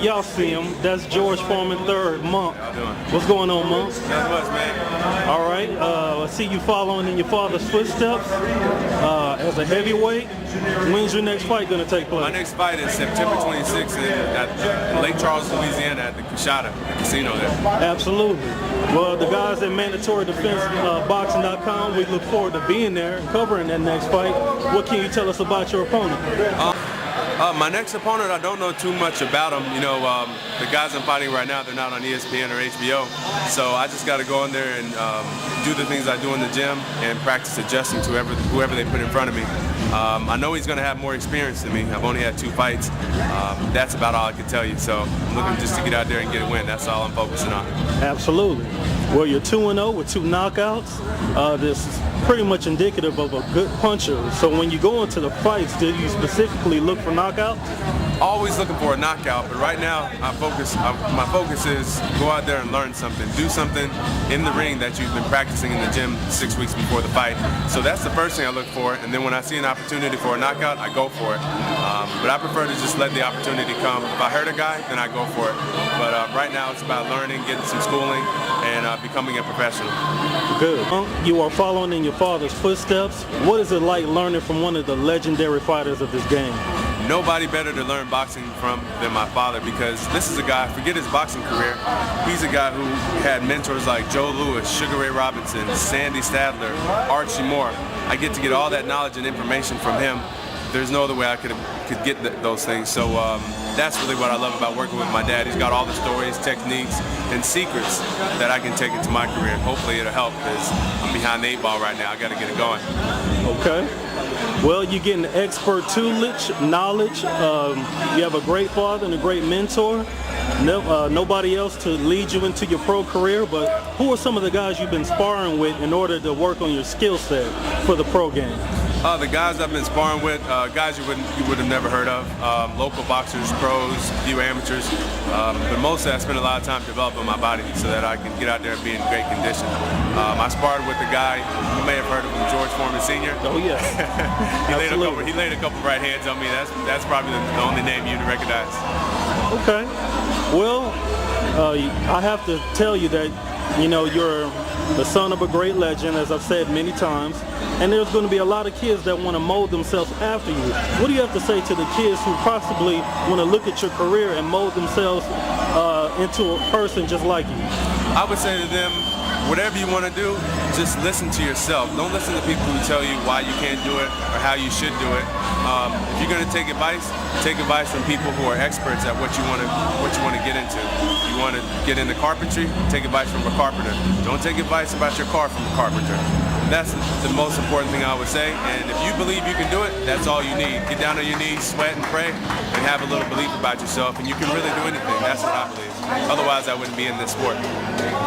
y'all see him. That's George Foreman III, Monk. How you doing? What's going on, Monk? Not much, man. All right. I see you following in your father's footsteps as a heavyweight. When's your next fight going to take place? My next fight is September 26th in Lake Charles, Louisiana, at the the casino there. Absolutely. Well, the guys at Mandatory Defense Boxing.com, we look forward to being there and covering that next fight. What can you tell us about your opponent? My next opponent, I don't know too much about him. You know, the guys I'm fighting right now, they're not on ESPN or HBO. So I just got to go in there and do the things I do in the gym and practice adjusting to whoever they put in front of me. I know he's going to have more experience than me. I've only had 2 fights. That's about all I can tell you. So I'm looking just to get out there and get a win. That's all I'm focusing on. Absolutely. Well, you're 2-0 with 2 knockouts. This is pretty much indicative of a good puncher. So when you go into the fights, do you specifically look for knockouts? Always looking for a knockout, but right now my focus is go out there and learn something. Do something in the ring that you've been practicing in the gym 6 weeks before the fight. So that's the first thing I look for, and then when I see an opportunity for a knockout, I go for it. But I prefer to just let the opportunity come. If I hurt a guy, then I go for it. But right now it's about learning, getting some schooling, and becoming a professional. Good. You are following in your father's footsteps. What is it like learning from one of the legendary fighters of this game? Nobody better to learn boxing from than my father, because this is a guy, forget his boxing career, he's a guy who had mentors like Joe Louis, Sugar Ray Robinson, Sandy Stadler, Archie Moore. I get to get all that knowledge and information from him. There's no other way I could get those things. So that's really what I love about working with my dad. He's got all the stories, techniques, and secrets that I can take into my career. Hopefully it'll help, because I'm behind the 8 ball right now. I got to get it going. Okay. Well, you're getting expert knowledge. You have a great father and a great mentor. Nobody else to lead you into your pro career, but who are some of the guys you've been sparring with in order to work on your skill set for the pro game? The guys I've been sparring with, guys you would have never heard of, local boxers, pros, few amateurs, but mostly I spend a lot of time developing my body so that I can get out there and be in great condition. I sparred with a guy, you may have heard of him, George Foreman Sr. Oh yeah. he laid a couple right hands on me. That's probably the only name you'd recognize. Okay. Well, I have to tell you that, you know, you're the son of a great legend, as I've said many times, and there's going to be a lot of kids that want to mold themselves after you. What do you have to say to the kids who possibly want to look at your career and mold themselves into a person just like you? I would say to them, whatever you want to do, just listen to yourself. Don't listen to people who tell you why you can't do it or how you should do it. If you're going to take advice from people who are experts at what you want to get into. You want to get into carpentry, take advice from a carpenter. Don't take advice about your car from a carpenter. That's the most important thing I would say, and if you believe you can do it, that's all you need. Get down on your knees, sweat and pray, and have a little belief about yourself, and you can really do anything. That's what I believe. Otherwise, I wouldn't be in this sport.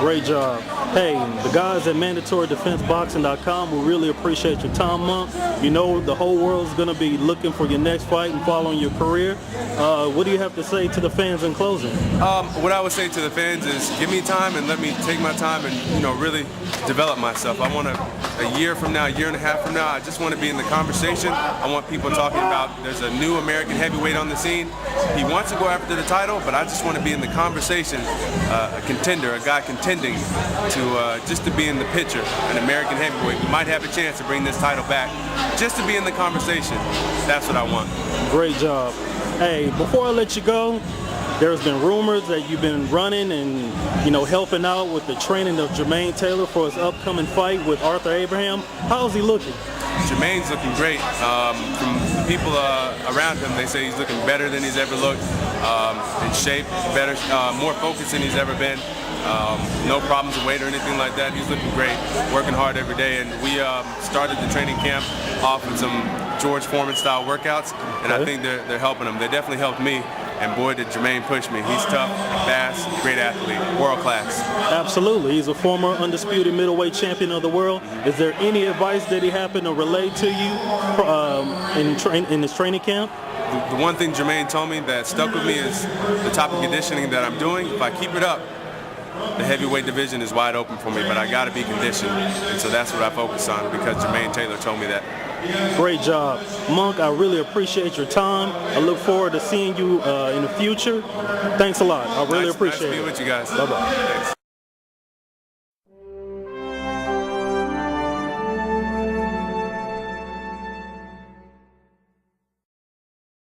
Great job. Hey, the guys at MandatoryDefenseBoxing.com, we really appreciate your time, Monk. You know the whole world's going to be looking for your next fight and following your career. What do you have to say to the fans in closing? What I would say to the fans is give me time and let me take my time and, you know, really develop myself. I want a year from now, a year and a half from now, I just want to be in the conversation. I want people talking about there's a new American heavyweight on the scene. He wants to go after the title, but I just want to be in the conversation, a contender, a guy contending to just to be in the picture, an American heavyweight. We might have a chance to bring this title back, just to be in the conversation. That's what I want. Great job. Hey, before I let you go, there's been rumors that you've been running and, you know, helping out with the training of Jermaine Taylor for his upcoming fight with Arthur Abraham. How's he looking? Jermaine's looking great. From the people around him, they say he's looking better than he's ever looked, in shape, better, more focused than he's ever been. No problems with weight or anything like that. He's looking great, working hard every day, and we started the training camp off with some George Foreman style workouts, and I think they're helping him. They definitely helped me. And boy, did Jermaine push me. He's tough, fast, great athlete, world class. Absolutely. He's a former undisputed middleweight champion of the world. Is there any advice that he happened to relay to you in his training camp? The one thing Jermaine told me that stuck with me is the type of conditioning that I'm doing. If I keep it up, the heavyweight division is wide open for me, but I got to be conditioned. And so that's what I focus on, because Jermaine Taylor told me that. Great job. Monk, I really appreciate your time. I look forward to seeing you in the future. Thanks a lot. I really appreciate it. Nice to be with you guys. Bye-bye.